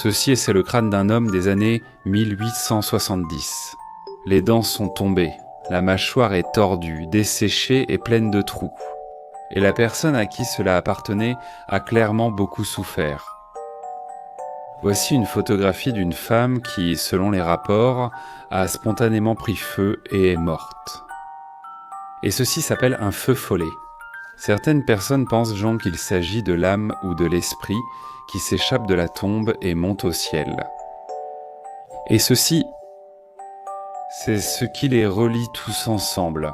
Ceci, c'est le crâne d'un homme des années 1870. Les dents sont tombées, la mâchoire est tordue, desséchée et pleine de trous. Et la personne à qui cela appartenait a clairement beaucoup souffert. Voici une photographie d'une femme qui, selon les rapports, a spontanément pris feu et est morte. Et ceci s'appelle un feu follet. Certaines personnes pensent donc qu'il s'agit de l'âme ou de l'esprit qui s'échappe de la tombe et monte au ciel. Et ceci, c'est ce qui les relie tous ensemble.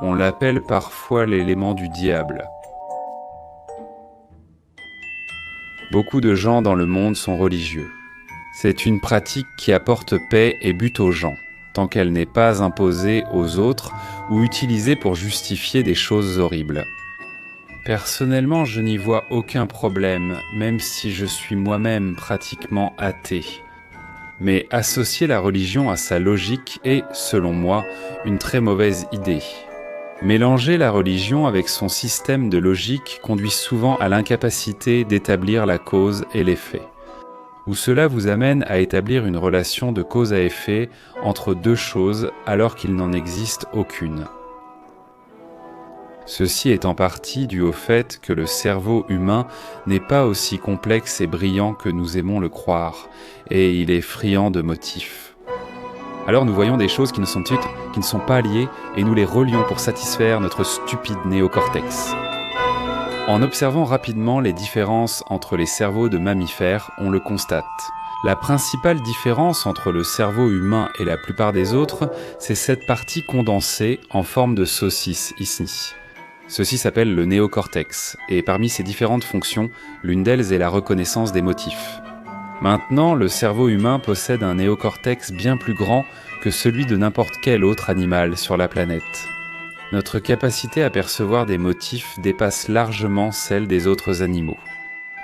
On l'appelle parfois l'élément du diable. Beaucoup de gens dans le monde sont religieux. C'est une pratique qui apporte paix et but aux gens, tant qu'elle n'est pas imposée aux autres ou utilisée pour justifier des choses horribles. Personnellement, je n'y vois aucun problème, même si je suis moi-même pratiquement athée. Mais associer la religion à sa logique est, selon moi, une très mauvaise idée. Mélanger la religion avec son système de logique conduit souvent à l'incapacité d'établir la cause et l'effet. Ou cela vous amène à établir une relation de cause à effet entre deux choses alors qu'il n'en existe aucune. Ceci est en partie dû au fait que le cerveau humain n'est pas aussi complexe et brillant que nous aimons le croire, et il est friand de motifs. Alors nous voyons des choses qui ne sont pas liées et nous les relions pour satisfaire notre stupide néocortex. En observant rapidement les différences entre les cerveaux de mammifères, on le constate. La principale différence entre le cerveau humain et la plupart des autres, c'est cette partie condensée en forme de saucisse ici. Ceci s'appelle le néocortex, et parmi ses différentes fonctions, l'une d'elles est la reconnaissance des motifs. Maintenant, le cerveau humain possède un néocortex bien plus grand que celui de n'importe quel autre animal sur la planète. Notre capacité à percevoir des motifs dépasse largement celle des autres animaux.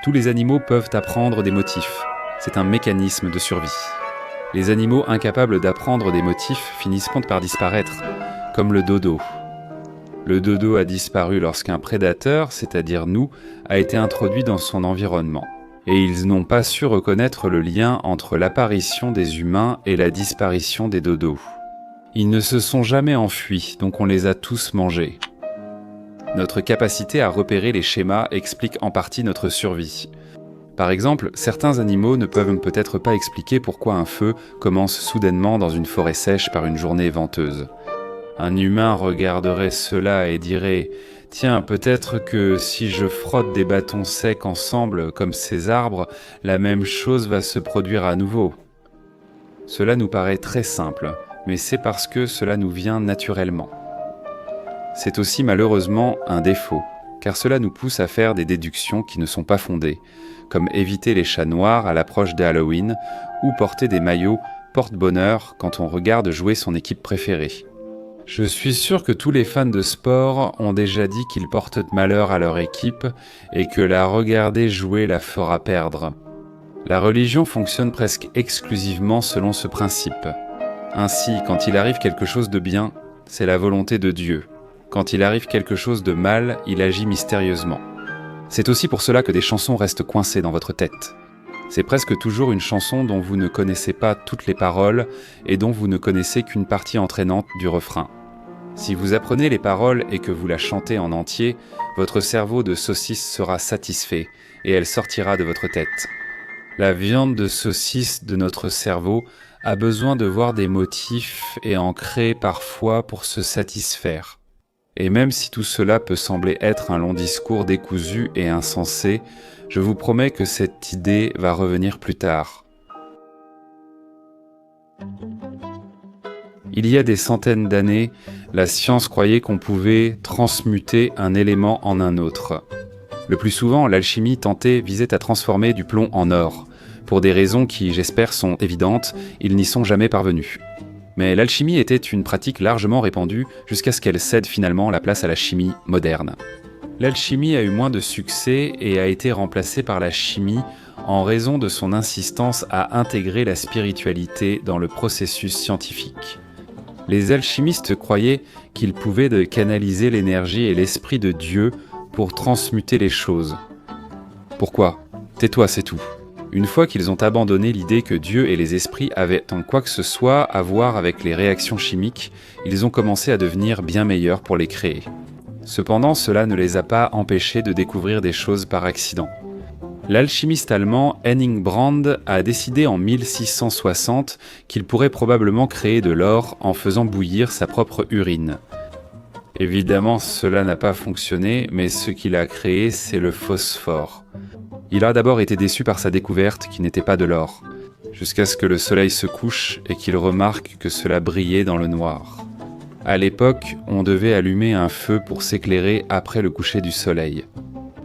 Tous les animaux peuvent apprendre des motifs. C'est un mécanisme de survie. Les animaux incapables d'apprendre des motifs finissent par disparaître, comme le dodo. Le dodo a disparu lorsqu'un prédateur, c'est-à-dire nous, a été introduit dans son environnement. Et ils n'ont pas su reconnaître le lien entre l'apparition des humains et la disparition des dodos. Ils ne se sont jamais enfuis, donc on les a tous mangés. Notre capacité à repérer les schémas explique en partie notre survie. Par exemple, certains animaux ne peuvent peut-être pas expliquer pourquoi un feu commence soudainement dans une forêt sèche par une journée venteuse. Un humain regarderait cela et dirait « Tiens, peut-être que si je frotte des bâtons secs ensemble comme ces arbres, la même chose va se produire à nouveau. » Cela nous paraît très simple, mais c'est parce que cela nous vient naturellement. C'est aussi malheureusement un défaut, car cela nous pousse à faire des déductions qui ne sont pas fondées, comme éviter les chats noirs à l'approche de Halloween ou porter des maillots porte-bonheur quand on regarde jouer son équipe préférée. Je suis sûr que tous les fans de sport ont déjà dit qu'ils portent malheur à leur équipe et que la regarder jouer la fera perdre. La religion fonctionne presque exclusivement selon ce principe. Ainsi, quand il arrive quelque chose de bien, c'est la volonté de Dieu. Quand il arrive quelque chose de mal, il agit mystérieusement. C'est aussi pour cela que des chansons restent coincées dans votre tête. C'est presque toujours une chanson dont vous ne connaissez pas toutes les paroles et dont vous ne connaissez qu'une partie entraînante du refrain. Si vous apprenez les paroles et que vous la chantez en entier, votre cerveau de saucisse sera satisfait et elle sortira de votre tête. La viande de saucisse de notre cerveau a besoin de voir des motifs et en crée parfois pour se satisfaire. Et même si tout cela peut sembler être un long discours décousu et insensé, je vous promets que cette idée va revenir plus tard. Il y a des centaines d'années, la science croyait qu'on pouvait transmuter un élément en un autre. Le plus souvent, l'alchimie visait à transformer du plomb en or. Pour des raisons qui, j'espère, sont évidentes, ils n'y sont jamais parvenus. Mais l'alchimie était une pratique largement répandue jusqu'à ce qu'elle cède finalement la place à la chimie moderne. L'alchimie a eu moins de succès et a été remplacée par la chimie en raison de son insistance à intégrer la spiritualité dans le processus scientifique. Les alchimistes croyaient qu'ils pouvaient canaliser l'énergie et l'esprit de Dieu pour transmuter les choses. Pourquoi ? Tais-toi, c'est tout. Une fois qu'ils ont abandonné l'idée que Dieu et les esprits avaient en quoi que ce soit à voir avec les réactions chimiques, ils ont commencé à devenir bien meilleurs pour les créer. Cependant, cela ne les a pas empêchés de découvrir des choses par accident. L'alchimiste allemand Henning Brand a décidé en 1660 qu'il pourrait probablement créer de l'or en faisant bouillir sa propre urine. Évidemment, cela n'a pas fonctionné, mais ce qu'il a créé, c'est le phosphore. Il a d'abord été déçu par sa découverte qui n'était pas de l'or, jusqu'à ce que le soleil se couche et qu'il remarque que cela brillait dans le noir. À l'époque, on devait allumer un feu pour s'éclairer après le coucher du soleil.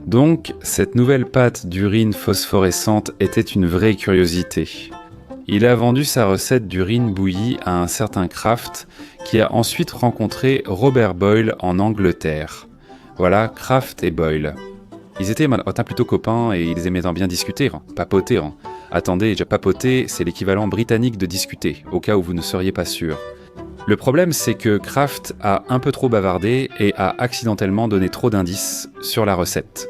Donc, cette nouvelle pâte d'urine phosphorescente était une vraie curiosité. Il a vendu sa recette d'urine bouillie à un certain Kraft, qui a ensuite rencontré Robert Boyle en Angleterre. Voilà, Kraft et Boyle. Ils étaient plutôt copains et ils aimaient bien discuter, papoter. Attendez, déjà papoter, c'est l'équivalent britannique de discuter, au cas où vous ne seriez pas sûr. Le problème, c'est que Kraft a un peu trop bavardé et a accidentellement donné trop d'indices sur la recette.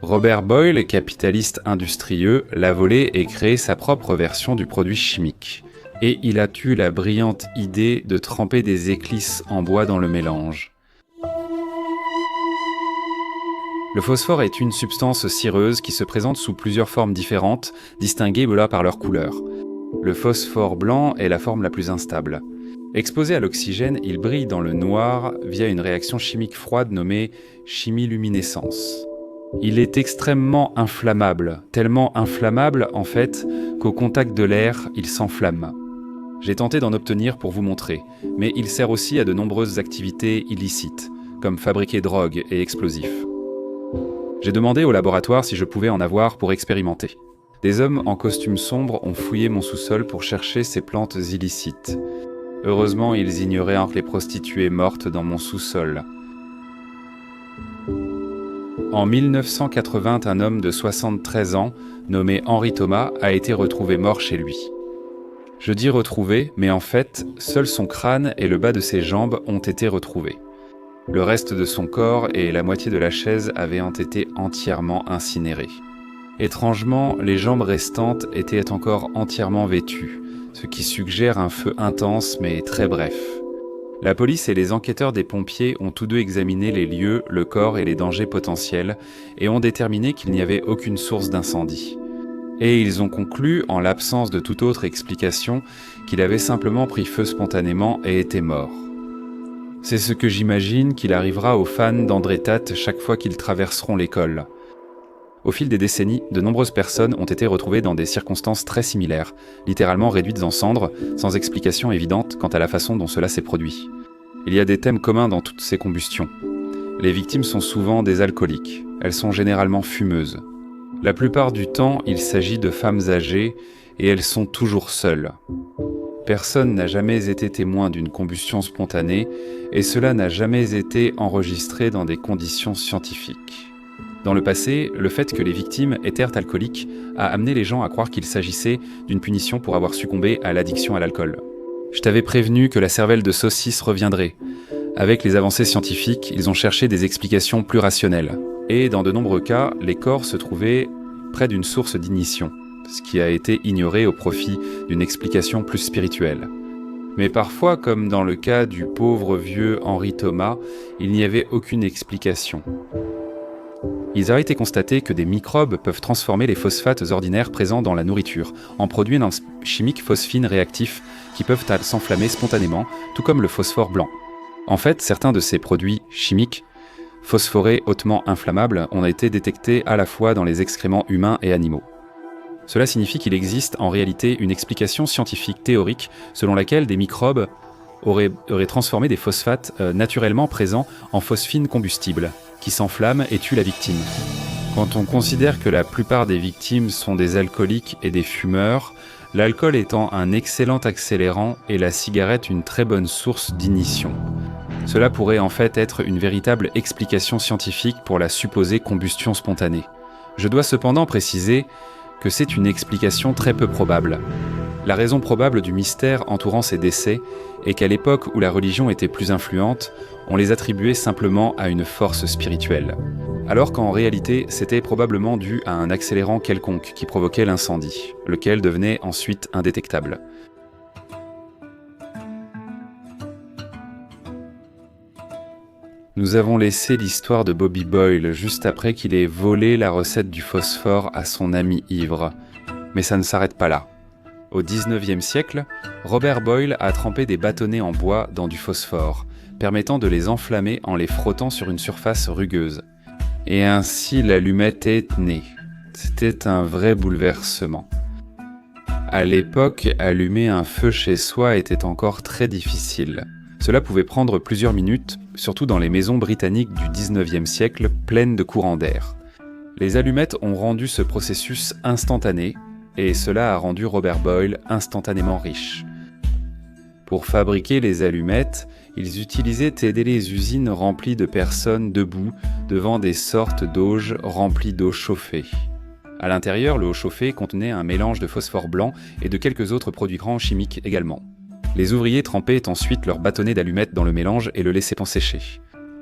Robert Boyle, capitaliste industrieux, l'a volé et créé sa propre version du produit chimique. Et il a eu la brillante idée de tremper des éclisses en bois dans le mélange. Le phosphore est une substance cireuse qui se présente sous plusieurs formes différentes, distinguées par leur couleur. Le phosphore blanc est la forme la plus instable. Exposé à l'oxygène, il brille dans le noir via une réaction chimique froide nommée chimiluminescence. Il est extrêmement inflammable, tellement inflammable en fait qu'au contact de l'air, il s'enflamme. J'ai tenté d'en obtenir pour vous montrer, mais il sert aussi à de nombreuses activités illicites, comme fabriquer drogue et explosifs. J'ai demandé au laboratoire si je pouvais en avoir pour expérimenter. Des hommes en costume sombre ont fouillé mon sous-sol pour chercher ces plantes illicites. Heureusement, ils ignoraient les prostituées mortes dans mon sous-sol. En 1980, un homme de 73 ans, nommé Henry Thomas, a été retrouvé mort chez lui. Je dis retrouvé, mais en fait, seul son crâne et le bas de ses jambes ont été retrouvés. Le reste de son corps et la moitié de la chaise avaient été entièrement incinérés. Étrangement, les jambes restantes étaient encore entièrement vêtues, ce qui suggère un feu intense mais très bref. La police et les enquêteurs des pompiers ont tous deux examiné les lieux, le corps et les dangers potentiels et ont déterminé qu'il n'y avait aucune source d'incendie. Et ils ont conclu, en l'absence de toute autre explication, qu'il avait simplement pris feu spontanément et était mort. C'est ce que j'imagine qu'il arrivera aux fans d'André Tate chaque fois qu'ils traverseront l'école. Au fil des décennies, de nombreuses personnes ont été retrouvées dans des circonstances très similaires, littéralement réduites en cendres, sans explication évidente quant à la façon dont cela s'est produit. Il y a des thèmes communs dans toutes ces combustions. Les victimes sont souvent des alcooliques. Elles sont généralement fumeuses. La plupart du temps, il s'agit de femmes âgées et elles sont toujours seules. Personne n'a jamais été témoin d'une combustion spontanée et cela n'a jamais été enregistré dans des conditions scientifiques. Dans le passé, le fait que les victimes étaient alcooliques a amené les gens à croire qu'il s'agissait d'une punition pour avoir succombé à l'addiction à l'alcool. Je t'avais prévenu que la cervelle de saucisse reviendrait. Avec les avancées scientifiques, ils ont cherché des explications plus rationnelles. Et dans de nombreux cas, les corps se trouvaient près d'une source d'ignition, ce qui a été ignoré au profit d'une explication plus spirituelle. Mais parfois, comme dans le cas du pauvre vieux Henry Thomas, il n'y avait aucune explication. Il a été constaté que des microbes peuvent transformer les phosphates ordinaires présents dans la nourriture en produits chimiques phosphines réactifs qui peuvent s'enflammer spontanément, tout comme le phosphore blanc. En fait, certains de ces produits chimiques phosphorés hautement inflammables ont été détectés à la fois dans les excréments humains et animaux. Cela signifie qu'il existe en réalité une explication scientifique théorique selon laquelle des microbes auraient transformé des phosphates naturellement présents en phosphines combustibles, qui s'enflamment et tuent la victime. Quand on considère que la plupart des victimes sont des alcooliques et des fumeurs, l'alcool étant un excellent accélérant et la cigarette une très bonne source d'ignition. Cela pourrait en fait être une véritable explication scientifique pour la supposée combustion spontanée. Je dois cependant préciser que c'est une explication très peu probable. La raison probable du mystère entourant ces décès est qu'à l'époque où la religion était plus influente, on les attribuait simplement à une force spirituelle. alors qu'en réalité c'était probablement dû à un accélérant quelconque qui provoquait l'incendie, lequel devenait ensuite indétectable. Nous avons laissé l'histoire de Bobby Boyle juste après qu'il ait volé la recette du phosphore à son ami ivre. Mais ça ne s'arrête pas là. Au XIXe siècle, Robert Boyle a trempé des bâtonnets en bois dans du phosphore, permettant de les enflammer en les frottant sur une surface rugueuse. Et ainsi l'allumette est née. C'était un vrai bouleversement. À l'époque, allumer un feu chez soi était encore très difficile. Cela pouvait prendre plusieurs minutes, surtout dans les maisons britanniques du XIXe siècle pleines de courants d'air. Les allumettes ont rendu ce processus instantané, et cela a rendu Robert Boyle instantanément riche. Pour fabriquer les allumettes, ils utilisaient les usines remplies de personnes debout devant des sortes d'auges remplies d'eau chauffée. À l'intérieur, l'eau chauffée contenait un mélange de phosphore blanc et de quelques autres produits grands chimiques également. Les ouvriers trempaient ensuite leur bâtonnet d'allumettes dans le mélange et le laissaient en sécher.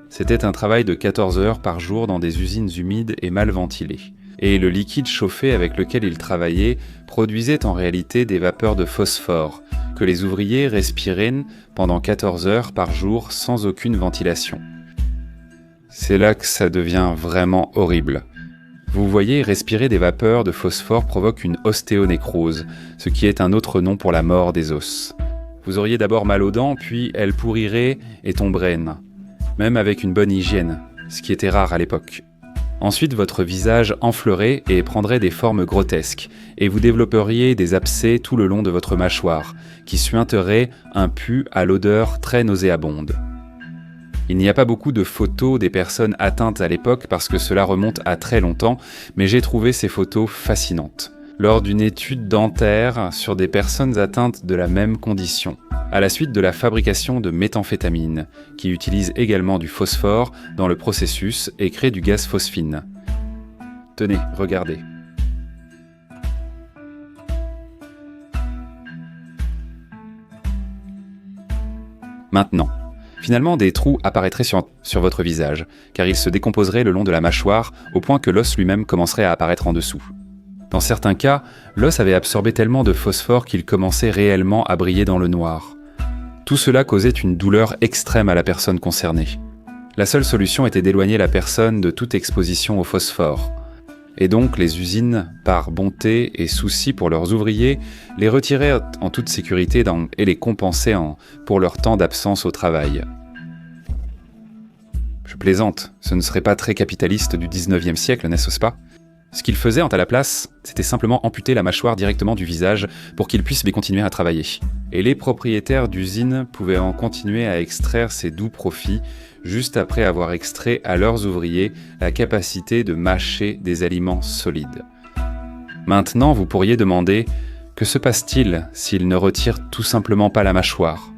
C'était un travail de 14 heures par jour dans des usines humides et mal ventilées. Et le liquide chauffé avec lequel ils travaillaient produisait en réalité des vapeurs de phosphore, que les ouvriers respiraient pendant 14 heures par jour sans aucune ventilation. C'est là que ça devient vraiment horrible. Vous voyez, respirer des vapeurs de phosphore provoque une ostéonécrose, ce qui est un autre nom pour la mort des os. Vous auriez d'abord mal aux dents, puis elles pourriraient et tomberaient, même avec une bonne hygiène, ce qui était rare à l'époque. Ensuite, votre visage enflerait et prendrait des formes grotesques, et vous développeriez des abcès tout le long de votre mâchoire, qui suinteraient un pu à l'odeur très nauséabonde. Il n'y a pas beaucoup de photos des personnes atteintes à l'époque parce que cela remonte à très longtemps, mais j'ai trouvé ces photos fascinantes. Lors d'une étude dentaire sur des personnes atteintes de la même condition, à la suite de la fabrication de méthamphétamine, qui utilise également du phosphore dans le processus et crée du gaz phosphine. Tenez, regardez. Maintenant, finalement des trous apparaîtraient sur votre visage, car ils se décomposeraient le long de la mâchoire au point que l'os lui-même commencerait à apparaître en dessous. Dans certains cas, l'os avait absorbé tellement de phosphore qu'il commençait réellement à briller dans le noir. Tout cela causait une douleur extrême à la personne concernée. La seule solution était d'éloigner la personne de toute exposition au phosphore. Et donc les usines, par bonté et souci pour leurs ouvriers, les retiraient en toute sécurité et les compensaient pour leur temps d'absence au travail. Je plaisante, ce ne serait pas très capitaliste du 19e siècle, n'est-ce pas ? Ce qu'ils faisaient à la place, c'était simplement amputer la mâchoire directement du visage pour qu'ils puissent continuer à travailler. Et les propriétaires d'usines pouvaient en continuer à extraire ces doux profits juste après avoir extrait à leurs ouvriers la capacité de mâcher des aliments solides. Maintenant, vous pourriez demander « Que se passe-t-il s'ils ne retirent tout simplement pas la mâchoire ?»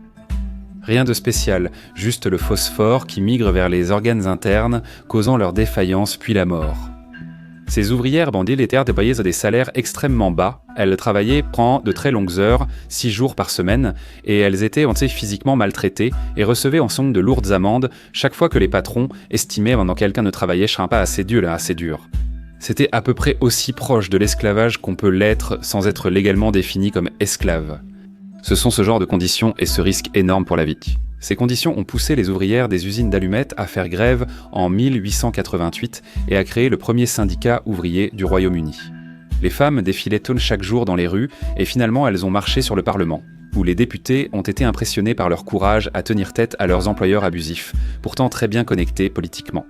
Rien de spécial, juste le phosphore qui migre vers les organes internes, causant leur défaillance puis la mort. Ces ouvrières bandiles étaient payées à des salaires extrêmement bas. Elles travaillaient pendant de très longues heures, 6 jours par semaine, et elles étaient physiquement maltraitées et recevaient en somme de lourdes amendes chaque fois que les patrons estimaient que quelqu'un ne travaillait pas assez dur. C'était à peu près aussi proche de l'esclavage qu'on peut l'être sans être légalement défini comme esclave. Ce sont ce genre de conditions et ce risque énorme pour la vie. Ces conditions ont poussé les ouvrières des usines d'allumettes à faire grève en 1888 et à créer le premier syndicat ouvrier du Royaume-Uni. Les femmes défilaient chaque jour dans les rues et finalement elles ont marché sur le Parlement, où les députés ont été impressionnés par leur courage à tenir tête à leurs employeurs abusifs, pourtant très bien connectés politiquement.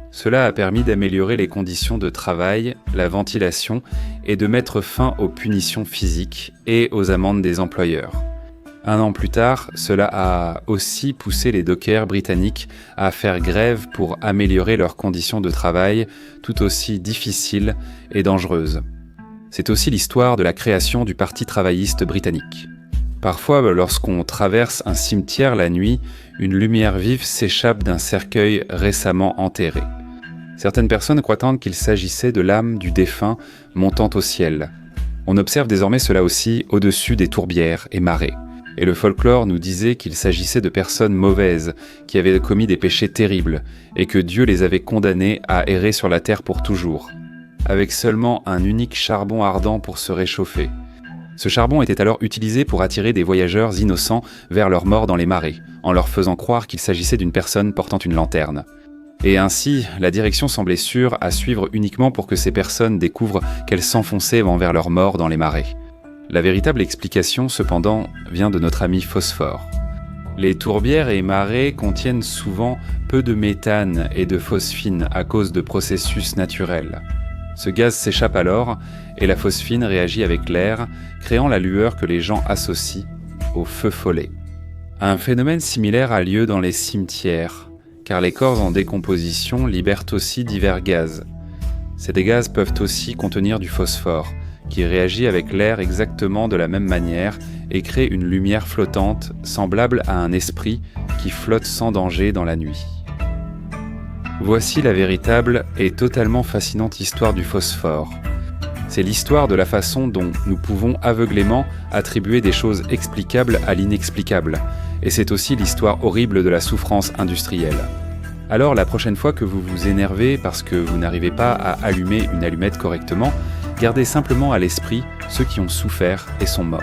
Cela a permis d'améliorer les conditions de travail, la ventilation et de mettre fin aux punitions physiques et aux amendes des employeurs. 1 an plus tard, cela a aussi poussé les dockers britanniques à faire grève pour améliorer leurs conditions de travail, tout aussi difficiles et dangereuses. C'est aussi l'histoire de la création du Parti travailliste britannique. Parfois, lorsqu'on traverse un cimetière la nuit, une lumière vive s'échappe d'un cercueil récemment enterré. Certaines personnes croient qu'il s'agissait de l'âme du défunt montant au ciel. On observe désormais cela aussi au-dessus des tourbières et marais. Et le folklore nous disait qu'il s'agissait de personnes mauvaises, qui avaient commis des péchés terribles, et que Dieu les avait condamnées à errer sur la terre pour toujours, avec seulement un unique charbon ardent pour se réchauffer. Ce charbon était alors utilisé pour attirer des voyageurs innocents vers leur mort dans les marais, en leur faisant croire qu'il s'agissait d'une personne portant une lanterne. Et ainsi, la direction semblait sûre à suivre uniquement pour que ces personnes découvrent qu'elles s'enfonçaient vers leur mort dans les marais. La véritable explication, cependant, vient de notre ami Phosphore. Les tourbières et marais contiennent souvent peu de méthane et de phosphine à cause de processus naturels. Ce gaz s'échappe alors et la phosphine réagit avec l'air, créant la lueur que les gens associent au feu follet. Un phénomène similaire a lieu dans les cimetières, car les corps en décomposition libèrent aussi divers gaz. Ces gaz peuvent aussi contenir du phosphore, qui réagit avec l'air exactement de la même manière et crée une lumière flottante semblable à un esprit qui flotte sans danger dans la nuit. Voici la véritable et totalement fascinante histoire du phosphore. C'est l'histoire de la façon dont nous pouvons aveuglément attribuer des choses explicables à l'inexplicable, et c'est aussi l'histoire horrible de la souffrance industrielle. Alors la prochaine fois que vous vous énervez parce que vous n'arrivez pas à allumer une allumette correctement, gardez simplement à l'esprit ceux qui ont souffert et sont morts,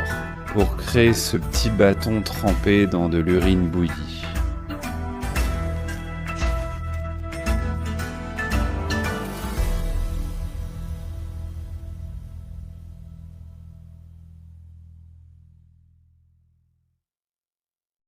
pour créer ce petit bâton trempé dans de l'urine bouillie.